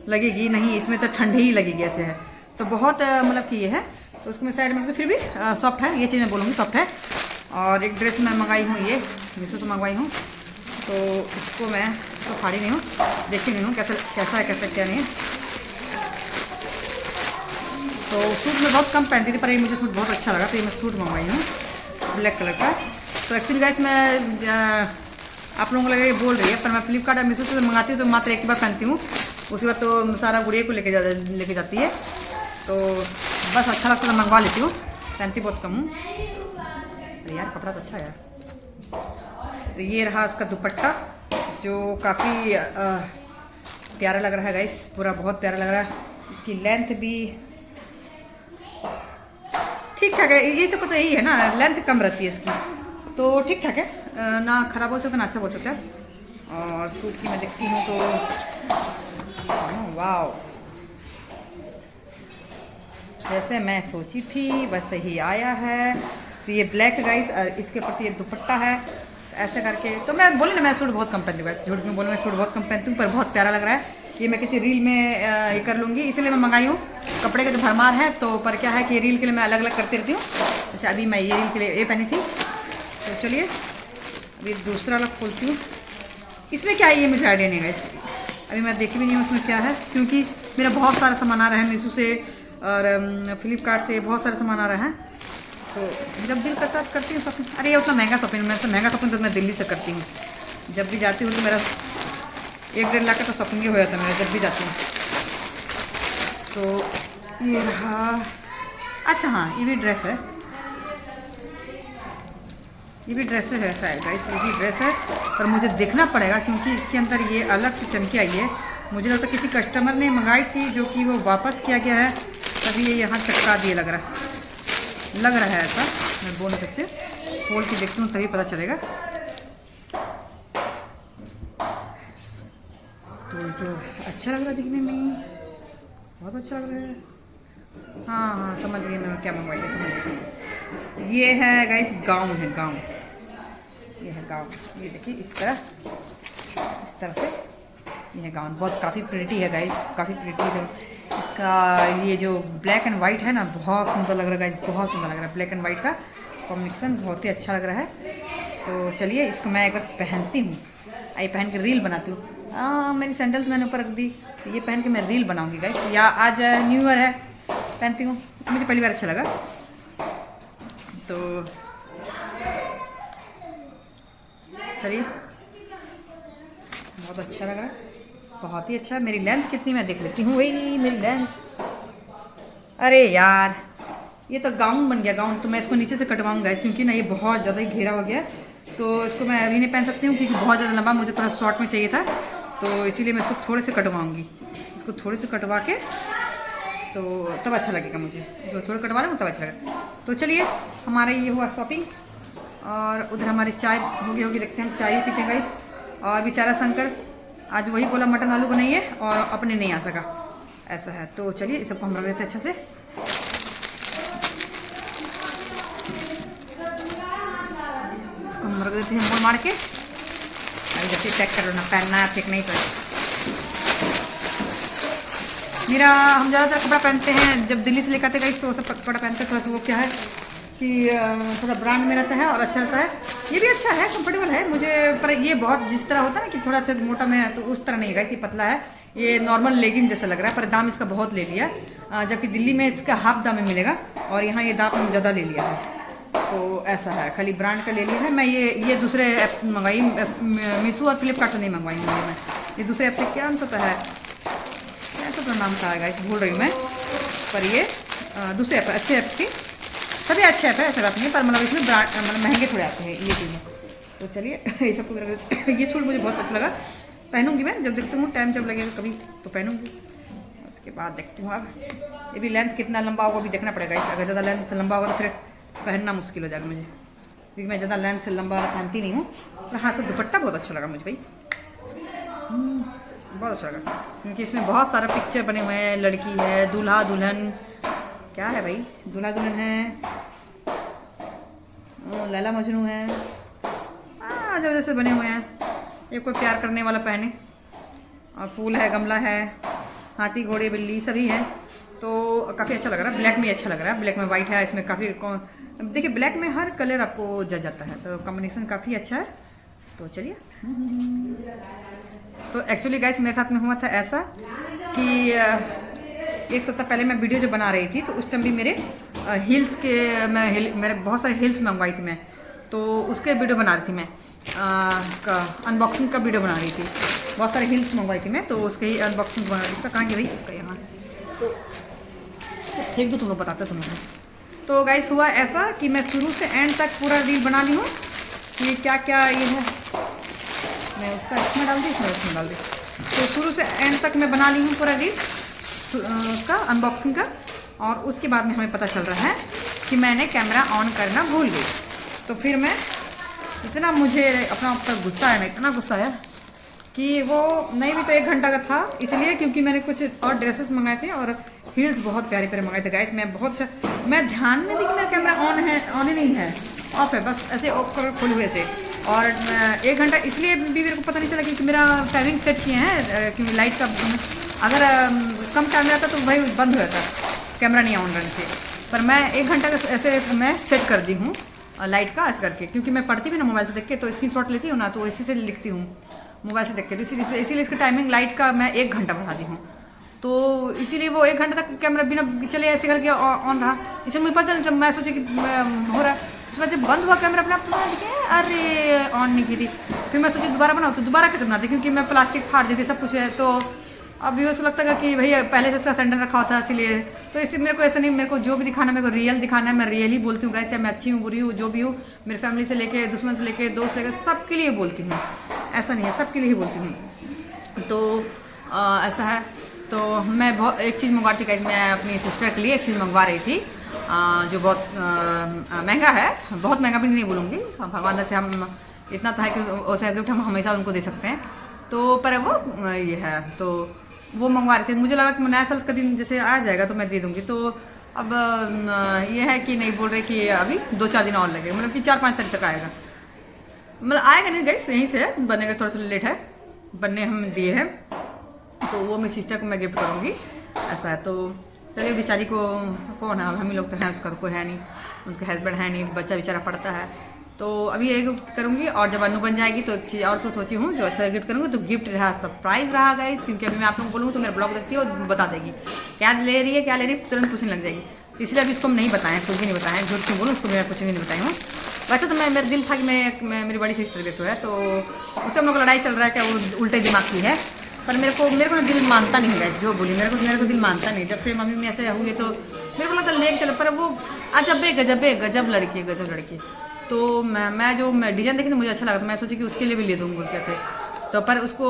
लगेगी, नहीं, इसमें तो ठंडी ही लगेगी ऐसे है, तो बहुत मतलब कि ये है। तो उसको मैं साइड में, तो फिर भी सॉफ्ट है, ये चीज़ मैं बोलूँगी सॉफ्ट है। और एक ड्रेस मैं मंगाई हूँ, ये मीशो से मंगवाई हूँ, तो इसको मैं तो फाड़ी नहीं हूँ, देखी नहीं हूँ कैसा है क्या नहीं है। तो सूट में बहुत कम पहनती थी, पर ये मुझे सूट बहुत अच्छा लगा, तो ये मैं सूट मंगवाई हूँ ब्लैक कलर का। तो एक्चुअली गाइस मैं आप लोगों को लगे बोल रही है, पर मैं फ्लिपकार्ट और मीशो से मंगाती हूँ तो मात्र एक बार पहनती हूँ, उसके बाद तो सारा गुड़िया को लेके जाती है, तो बस अच्छा लगता है तो मंगवा लेती हूँ, पहनती बहुत कम हूँ। अरे यार कपड़ा तो अच्छा है। तो ये रहा इसका दुपट्टा, जो काफ़ी प्यारा लग रहा है गाइस, पूरा बहुत प्यारा लग रहा है। इसकी लेंथ भी ठीक ठाक है, ये सब तो यही है ना, लेंथ कम रहती है इसकी, तो ठीक ठाक है, ना ख़राब बोल सकते ना अच्छा बोल सकते हैं। और सूट की मैं देखती हूँ तो वाह, जैसे मैं सोची थी वैसे ही आया है। तो ये ब्लैक गाइस, और इसके ऊपर से ये दुपट्टा है, तो ऐसे करके। तो मैं बोली ना, मैं सूट बहुत कम पहनती हूँ गाइस, झूठ क्यों बोलूँ, मैं सूट बहुत कम पहनती हूँ, पर बहुत प्यारा लग रहा है। ये मैं किसी रील में ये कर लूँगी, इसलिए मैं मंगाई हूँ। कपड़े का जो भरमार है, तो पर क्या है कि रील के लिए मैं अलग अलग करती रहती हूँ, जैसे अभी मैं ये रील के लिए ये पहनी थी। तो चलिए अभी दूसरा अलग खोलती हूँ। इसमें क्या है ये मुझे आइडिया नहीं गाइस, अभी मैं देखी भी नहीं हूँ उसमें क्या है, क्योंकि मेरा बहुत सारा सामान आ रहा है मीशो से और फ्लिपकार्ट से, बहुत सारे सामान आ रहे हैं। तो जब दिल करता है करती हूँ शॉपिंग। अरे ये उतना महंगा शॉपिंग, मैं से महंगा शॉपिंग तो मैं दिल्ली से करती हूँ, जब भी जाती हूँ तो मेरा 1-1.5 लाख का तो शॉपिंग ही हो जाता है मेरा जब भी जाती हूँ। तो ये रहा, अच्छा हाँ ये भी ड्रेस है, ये भी ड्रेस है शायद गाइस, ये भी ड्रेस है, पर मुझे देखना पड़ेगा क्योंकि इसके अंदर ये अलग से चमकी आई है। मुझे लगता है किसी कस्टमर ने मंगाई थी जो कि वो वापस किया गया है, तभी ये यहाँ चटका दिए लग रहा है ऐसा, मैं बोल नहीं सकती, खोल के देखती हूँ तभी पता चलेगा। तो अच्छा लग रहा है दिखने में, बहुत अच्छा लग रहा है। हाँ समझ गई मैं क्या मंगवाई है, समझ गई। ये है गाइस गाउन है, गाउन, ये है गाउन, ये देखिए इस तरह से ये है गाउन, बहुत काफ़ी प्रिटी है गाइस, काफ़ी प्रिटी है। इसका ये जो ब्लैक एंड वाइट है ना, बहुत सुंदर लग रहा है गाइस, बहुत सुंदर लग रहा है। ब्लैक एंड वाइट का कॉम्बिनेशन बहुत ही अच्छा लग रहा है। तो चलिए इसको मैं एक बार पहनती हूँ, आई पहन के रील बनाती हूँ। मेरी सैंडल तो मैंने ऊपर रख दी, तो ये पहन के मैं रील बनाऊँगी गाइस, या आज न्यू ईयर है पहनती हूँ, मुझे पहली बार अच्छा लगा। तो चलिए, बहुत अच्छा लग रहा है, बहुत ही अच्छा। मेरी लेंथ कितनी मैं देख लेती हूँ, वही मेरी लेंथ, अरे यार ये तो गाउन बन गया गाउन। तो मैं इसको नीचे से कटवाऊँगा क्योंकि ना ये बहुत ज़्यादा ही घेरा हो गया, तो इसको मैं अभी नहीं पहन सकती हूँ क्योंकि बहुत ज़्यादा लंबा, मुझे थोड़ा शॉर्ट में चाहिए था, तो इसीलिए मैं इसको थोड़े से कटवाऊँगी। इसको थोड़े से कटवा के तो तब अच्छा लगेगा मुझे, जो थोड़ा कटवा लूँ तब अच्छा लगेगा। तो चलिए, हमारा ये हुआ शॉपिंग, और उधर हमारी चाय होगी, देखते हैं चाय पीते हैं गाइस। और बेचारा शंकर आज वही बोला मटन आलू बनाइए और अपने नहीं आ सका, ऐसा है। तो चलिए इस सबको हम रख देते हैं अच्छे से। इसको हम रख देते हैं मोड़ मार के, अभी जैसे चेक करो ना, पहनना है ठीक नहीं तो। हम ज़्यादातर कपड़ा पहनते हैं जब दिल्ली से लेकर आते गए, तो सब कपड़ा पहनते थोड़ा सा वो क्या है कि थोड़ा ब्रांड में रहता है और अच्छा रहता है। ये भी अच्छा है, कंफर्टेबल है मुझे, पर ये बहुत जिस तरह होता है ना कि थोड़ा अच्छा मोटा में है, तो उस तरह नहीं है, इसी पतला है, ये नॉर्मल लेगिंग जैसा लग रहा है, पर दाम इसका बहुत ले लिया, जबकि दिल्ली में इसका हाफ दाम में मिलेगा और यहाँ ये दाम ज़्यादा ले लिया है। तो ऐसा है, खाली ब्रांड का ले लिया है। मैं ये दूसरे ऐप मंगाई, मीशो और फ्लिपकार्ट से नहीं मंगवाई मैं, ये दूसरे ऐप से क्या नाम होता है, ऐसा तो नाम था गाइस, भूल रही हूँ मैं, पर ये दूसरे ऐप, अच्छे ऐप थी, सभी अच्छे ऐप है, ऐसा बात नहीं है, पर मतलब इसमें ब्रांड मतलब महंगे थोड़े आते हैं ये चीज़ें। तो चलिए ये सब कुछ ये सूट मुझे बहुत अच्छा लगा, पहनूंगी मैं जब देखती हूँ, टाइम जब लगेगा कभी तो पहनूंगी, उसके बाद देखती हूँ। अब ये भी लेंथ कितना लंबा होगा अभी देखना पड़ेगा, अगर ज़्यादा लेंथ लंबा होगा तो फिर पहनना मुश्किल हो जाएगा मुझे, क्योंकि मैं ज़्यादा लेंथ लंबा वाला पहनती नहीं हूँ। पर हाँ, सब दुपट्टा बहुत अच्छा लगा मुझे भाई, बहुत अच्छा लगा, क्योंकि इसमें बहुत सारा पिक्चर बने हुए हैं, लड़की है, दूल्हा दुल्हन, क्या है भाई, दूल्हा दुल्हन है, लैला मजनू है, जब जैसे बने हुए हैं, ये कोई प्यार करने वाला पहने, और फूल है, गमला है, हाथी घोड़े बिल्ली सभी है, तो काफ़ी अच्छा लग रहा है। ब्लैक में अच्छा लग रहा है, ब्लैक में वाइट है, इसमें काफ़ी देखिए ब्लैक में हर कलर आपको जच जाता है, तो कॉम्बिनेशन काफ़ी अच्छा है। तो चलिए, तो एक्चुअली गाइस मेरे साथ में हुआ था ऐसा कि एक सप्ताह पहले मैं वीडियो जो बना रही थी, तो उस टाइम भी मेरे हिल्स के मेरे बहुत सारे हिल्स मंगवाई थी मैं, तो उसके वीडियो बना रही थी मैं, उसका अनबॉक्सिंग का वीडियो बना रही थी, बहुत सारे हिल्स मंगवाई थी मैं, तो उसके ही अनबॉक्सिंग बना रही थी। इसका कहाँ गया भाई, इसका यहाँ, तो फेंक दो, तुम लोग बताते तुम लोग। तो गाइस हुआ ऐसा कि मैं शुरू से एंड तक पूरा रील बना ली हूँ कि क्या क्या ये है, मैं उसका इसमें डाल दी, इसमें डाल दी, तो शुरू से एंड तक मैं बना ली हूँ पूरा रील उसका अनबॉक्सिंग का। और उसके बाद में हमें पता चल रहा है कि मैंने कैमरा ऑन करना भूल गई, तो फिर मैं इतना मुझे अपना ऊपर गुस्सा आया ना, इतना गुस्सा आया कि वो नहीं भी तो 1 घंटा का था, इसलिए क्योंकि मैंने कुछ और ड्रेसेस मंगाए थे और हील्स बहुत प्यारे प्यारे मंगाए थे गाइस। मैं ध्यान में दी कि मेरा कैमरा ऑन ही नहीं है, ऑफ है, बस ऐसे ऑफ कर खोले हुए से। और 1 घंटा इसलिए भी मेरे को पता नहीं चला कि मेरा टाइमिंग सेट किए हैं, क्योंकि लाइट का अगर कम टाइम रहता तो भाई बंद हो जाता कैमरा नहीं ऑन रहने से, पर मैं 1 घंटा का ऐसे मैं सेट कर दी हूँ लाइट का ऐसे करके, क्योंकि मैं पढ़ती भी ना मोबाइल से देख के, तो स्क्रीनशॉट लेती हूँ ना, तो इसी से लिखती हूँ मोबाइल से देख के, तो इसीलिए इसका टाइमिंग लाइट का मैं 1 घंटा बढ़ा दी हूँ, तो इसीलिए वो 1 घंटा तक कैमरा बिना चले ऐसे करके ऑन रहा। इसलिए मुझे पता चला, जब मैं सोची कि हो रहा है, उसके बाद जब बंद हुआ कैमरा अपना अरे ऑन नहीं की थी, फिर मैं सोची दोबारा बनाऊँ, तो दोबारा कैसे बनाती, क्योंकि मैं प्लास्टिक फाड़ दी थी सब कुछ है, तो अब व्यूअर्स को लगता है कि भैया पहले से इसका सेंटर रखा होता है इसीलिए। तो इसी मेरे को ऐसा नहीं, मेरे को जो भी दिखाना मेरे को रियल दिखाना है, मैं रियल ही बोलती हूँ गाइस। मैं अच्छी हूँ बुरी हूँ जो भी हूँ, मेरी फैमिली से लेके दुश्मन से लेके दोस्त से लेके सबके लिए बोलती हूँ, ऐसा नहीं है, सबके लिए ही बोलती हूँ। तो ऐसा है। तो मैं बहुत एक चीज़ मंगवाती गाइस, मैं अपनी सिस्टर के लिए एक चीज़ मंगवा रही थी जो बहुत महंगा है, बहुत महंगा भी नहीं बोलूँगी, भगवान से हम इतना तो है कि वैसे गिफ्ट हम हमेशा उनको दे सकते हैं। तो पर वो ये है, तो वो मंगवा रही थी। मुझे लगा कि नया साल का दिन जैसे आ जाएगा तो मैं दे दूँगी। तो अब ये है कि नहीं, बोल रहे कि अभी 2-4 दिन और लगेगा, मतलब कि 4-5 तारीख तक आएगा, मतलब आएगा नहीं गाइस, यहीं से बनेगा, थोड़ा सा लेट है बनने, हम दिए हैं। तो वो मेरी सिस्टर को मैं गिफ्ट करूँगी, ऐसा है। तो चलिए, बेचारी को कौन है, हम ही लोग तो हैं, उसका तो कोई है नहीं, उसका हस्बैंड है नहीं, बच्चा बेचारा पढ़ता है। तो अभी ये गिफ्ट करूँगी, और जब अन्नू बन जाएगी तो एक चीज़ और सोची हूँ जो अच्छा गिफ्ट करूँगी। तो गिफ्ट रहा सरप्राइज रहा गाइस, क्योंकि अभी मैं आप लोगों को बोलूँगी तो मेरा ब्लॉग देखती है और बता देगी क्या ले रही है, क्या ले रही है, तुरंत पूछने लग जाएगी। तो इसलिए अभी उसको हम नहीं बताएं, कुछ भी नहीं बताएं, झूठ क्यों बोलूँ, उसको मैं कुछ भी नहीं बताई हूँ। वैसे तो मेरा दिल था कि मैं मेरी बड़ी सिस्टर गिफ्ट है, तो उससे हम लोग लड़ाई चल रहा है क्या वो उल्टे दिमाग की है, पर मेरे को ना दिल मानता नहीं है जो बोली, मेरे को दिल मानता नहीं। जब से मम्मी में ऐसे हुई तो मेरे को लगता लेके चलो, पर वो गजब लड़की है। तो मैं डिज़ाइन देखी तो मुझे अच्छा लगा, तो मैं सोची कि उसके लिए भी ले दूँगी कैसे। तो पर उसको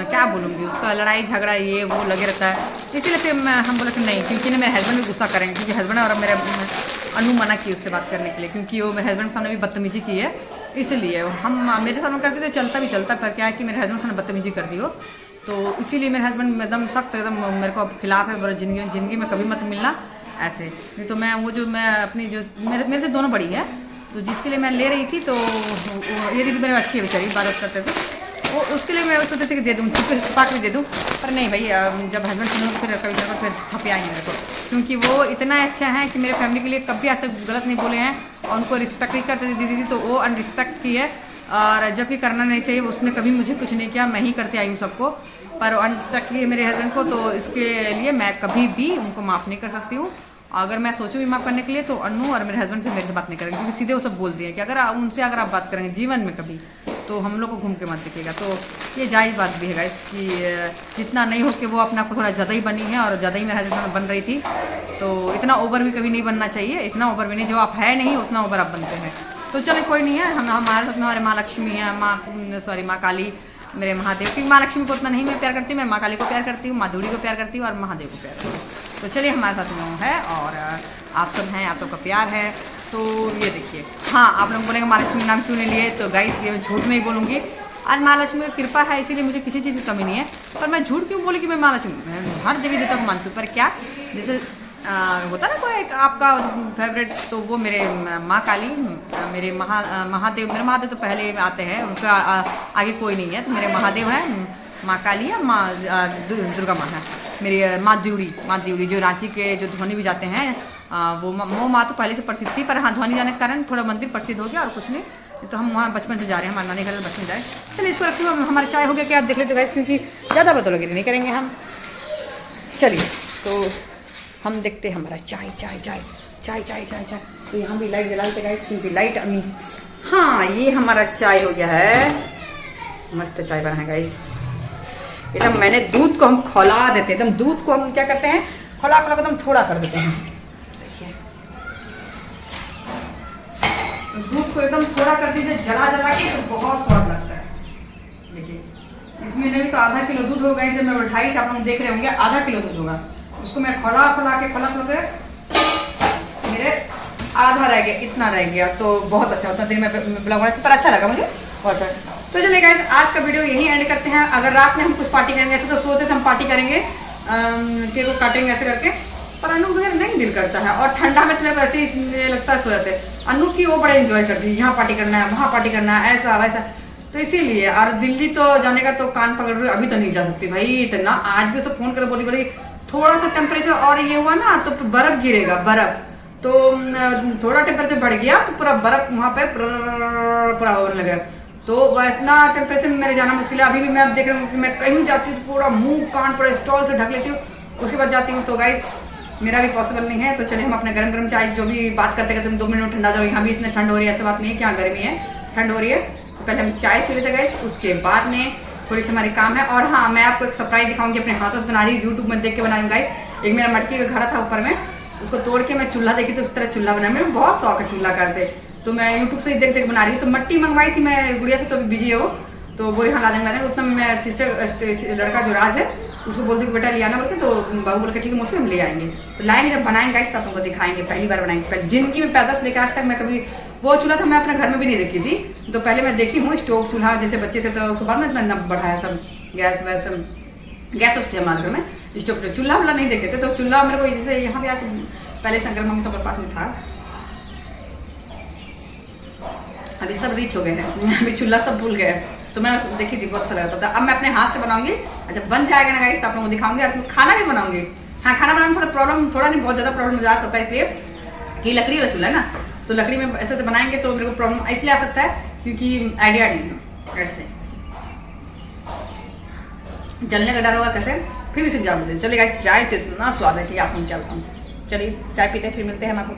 क्या बोलूँगी, उसका लड़ाई झगड़ा ये वो लगे रहता है, इसीलिए फिर हम बोले कि नहीं, क्योंकि ना मेरे हस्बैंड भी गुस्सा करेंगे, क्योंकि हस्बैंड और मेरे अनु मना की उससे बात करने के लिए, क्योंकि वो मेरे हस्बैंड के सामने भी बदतमीजी की है, इसलिए हम मेरे सामने करते थे चलता पर क्या है कि मेरे हस्बैंड सामने बदतमीजी कर दी हो, तो इसीलिए मेरे हस्बैंड एकदम सख्त, एकदम मेरे को अब खिलाफ है, ज़िंदगी में कभी मत मिलना ऐसे। नहीं तो मैं वो जो मैं अपनी जो मेरे से दोनों बड़ी है, तो जिसके लिए मैं ले रही थी, तो ये दीदी मेरे अच्छी है बेचारी, बात करते थे, वो उसके लिए मैं सोचती थी कि दे दूँ, छुपा के दे दूँ, पर नहीं भाई, जब हस्बैंड सुनो तो फिर कभी फिर खपियाएंगे मेरे को, क्योंकि वो इतना अच्छा है कि मेरे फैमिली के लिए कभी आज तक गलत नहीं बोले हैं, और उनको रिस्पेक्ट नहीं करते थे दीदी, तो वो अनरिस्पेक्ट की है, और जबकि करना नहीं चाहिए, उसने कभी मुझे कुछ नहीं किया, मैं ही करती आई हूँ सबको, पर अनरिस्पेक्ट की है मेरे हस्बैंड को, तो इसके लिए मैं कभी भी उनको माफ़ नहीं कर सकती हूँ। अगर मैं सोचूँ भी माफ़ करने के लिए तो अन्नू और मेरे हस्बैंड फिर मेरे से बात नहीं करेंगे, क्योंकि सीधे वो सब बोल दिए कि अगर उनसे अगर आप बात करेंगे जीवन में कभी, तो हम लोग को घूम के मत दिखेगा। तो ये जायज़ बात भी है गाइस कि जितना नहीं हो कि वो अपना आपको थोड़ा ज़्यादा ही बनी है, और ज़्यादा ही मेरे हस्बैंड बन रही थी, तो इतना ओवर भी कभी नहीं बनना चाहिए, इतना ओवर भी नहीं, जो आप है नहीं उतना ओवर आप बनते हैं। तो चलो कोई नहीं है, हमारे साथ में हमारे माँ लक्ष्मी है, माँ काली, मेरे महादेव, क्योंकि माँ लक्ष्मी को उतना नहीं मैं प्यार करती हूँ, मैं माँ काली को प्यार करती हूँ, माँ धूड़ी को प्यार करती हूँ, और महादेव को प्यार करती हूँ। तो चलिए, हमारे साथ में है, और आप सब हैं, आप सबका प्यार है। तो ये देखिए, हाँ, आप लोग बोलेंगे माँ लक्ष्मी नाम क्यों नहीं लिए, तो गाइस ये मैं झूठ नहीं बोलूँगी, आज माँ लक्ष्मी की कृपा है, इसीलिए मुझे किसी चीज़ की कमी नहीं है। पर मैं झूठ क्यों बोली कि मैं माँ लक्ष्मी, हर देवी देवता को मानती हूँ, पर क्या जैसे होता ना कोई एक आपका फेवरेट, तो वो मेरे माँ काली, मेरे महादेव, मेरे महादेव तो पहले आते हैं, उनका आगे कोई नहीं है, तो मेरे महादेव हैं, माँ काली है, माँ दुर्गा माँ है, मेरी माँ द्यूड़ी जो रांची के जो ध्वनि भी जाते हैं, वो माँ तो पहले से प्रसिद्ध थी, पर हाँ ध्वनि जाने के कारण थोड़ा मंदिर प्रसिद्ध हो गया, और कुछ नहीं, तो हम वहाँ बचपन से जा रहे हैं, हमारे नानी घर में बचपन जाए। चलिए इसको रखती हूँ, हमारा चाय हो गया, क्या आप देख लेते गाइस, क्योंकि ज़्यादा बतौलगिरी नहीं करेंगे हम। चलिए, तो हम देखते हैं हमारा चाय। तो यहाँ भी लाइट जला लेते गाइस, क्योंकि लाइट अभी, हाँ, ये हमारा चाय हो गया है, मस्त चाय बना है गाइस। एकदम मैंने दूध को हम खौला देते हैं, एकदम दूध को हम क्या करते हैं, खौला एकदम थोड़ा कर देते हैं, देखिए दूध को एकदम थोड़ा कर दीजिए, जला के, तो बहुत स्वाद लगता है। देखिए इसमें नहीं तो आधा किलो दूध होगा, जब मैं उठाई थी, आप लोग देख रहे होंगे, आधा किलो दूध होगा, उसको मैं खौला के मेरे आधा रह गया, इतना रह गया, तो बहुत अच्छा, उतना दिन में ब्लॉग बनाती, पर अच्छा लगा मुझे, बहुत अच्छा। तो चलिए गाइस, आज का वीडियो यहीं एंड करते हैं। अगर रात में हम कुछ पार्टी करेंगे, ऐसे तो सोचे थे हम पार्टी करेंगे, केक को काटेंगे ऐसे करके, पर अनु वगैरह नहीं दिल करता है, और ठंडा में तो मेरे को ऐसे ही लगता है सो जाते हैं। अनु थी वो बड़ा एंजॉय करती है, यहाँ पार्टी करना है, वहाँ पार्टी करना है, ऐसा वैसा, तो इसीलिए। और दिल्ली तो जाने का तो कान पकड़ रही, अभी तो नहीं जा सकती भाई, इतना आज भी तो फोन कर बोली थोड़ा सा टेम्परेचर और ये हुआ ना तो बर्फ गिरेगा, बर्फ, तो थोड़ा टेम्परेचर बढ़ गया तो पूरा बर्फ वहाँ पे पूरा होने लगा, तो इतना टेम्परेचर में मेरे जाना मुश्किल है। अभी भी मैं देख रहा हूँ कि मैं कहीं जाती हूँ पूरा मुंह कान पूरा स्टॉल से ढक लेती हूँ, उसके बाद जाती हूँ, तो गाइस मेरा भी पॉसिबल नहीं है। तो चलिए हम अपने गरम चाय जो भी बात करते करते 2 मिनट में ठंडा जाओ, यहाँ भी इतनी ठंड हो रही है, ऐसा बात नहीं है कि यहाँ गर्मी है, ठंड हो रही है। तो पहले हम चाय पी लेते गाइस, उसके बाद में थोड़ी सी हमारे काम है। और हाँ, मैं आपको एक सरप्राइज दिखाऊंगी, अपने हाथों से बना रही हूँ, यूट्यूब में देख के बना रही हूँ गाइस। एक मेरा मटकी का घड़ा था ऊपर में, उसको तोड़ के मैं चूल्हा देखी तो उस तरह चूल्हा बनाया। मेरे बहुत शौक है चूल्हा का से, तो मैं यूट्यूब से ही देख देख बना रही हूँ। तो मट्टी मंगवाई थी मैं गुड़िया से, तो अभी बिजी है वो, तो बोले हाँ ला देंगे। उतना मैं सिस्टर लड़का जो राज है उसको बोलती कि बेटा ले आना बोल के, तो बाबू बोल के ठीक है मुझसे हम ले आएंगे। तो लाएंगे, जब बनाएंगे गाइस तो आप लोगों को दिखाएंगे। पहली बार बनाएंगे, जिंदगी में पैदा से लेकर आज तक मैं कभी वो चूल्हा था मैं अपने घर में भी नहीं देखी थी। तो पहले मैं देखी हूँ स्टोव चूल्हा, जैसे बच्चे थे तो उसके बाद में इतना बढ़ाया सब गैस वैस, गैस उससे हमारे घर में स्टोव चूल्हा वाला नहीं देखे थे। तो चूल्हा मेरे को जैसे यहाँ पे आके पहले शंकर मम्मी सबके पास में था, अभी सब रीच हो गए हैं, अभी चूल्हा सब भूल गए। तो मैं देखी थी, बहुत अच्छा लगता था। अब मैं अपने हाथ से बनाऊंगी, अच्छा बन जाएगा ना गाइस तो आप लोगों को दिखाऊंगी। और इसमें खाना भी बनाऊंगी। हाँ, खाना बनाने में थोड़ा प्रॉब्लम, थोड़ा नहीं बहुत ज़्यादा प्रॉब्लम आ सकता है, इसलिए कि लकड़ी वाला चूल्हा है ना, तो लकड़ी में ऐसे से बनाएंगे तो मेरे को प्रॉब्लम इसलिए आ सकता है क्योंकि आइडिया नहीं है, ऐसे जलने का डर होगा कैसे, फिर भी सीख जाओगे। चलिए गाइस, चाय तो इतना स्वाद है कि आप हम क्या बताऊँ। चलिए चाय पीते फिर मिलते हैं हम आपको।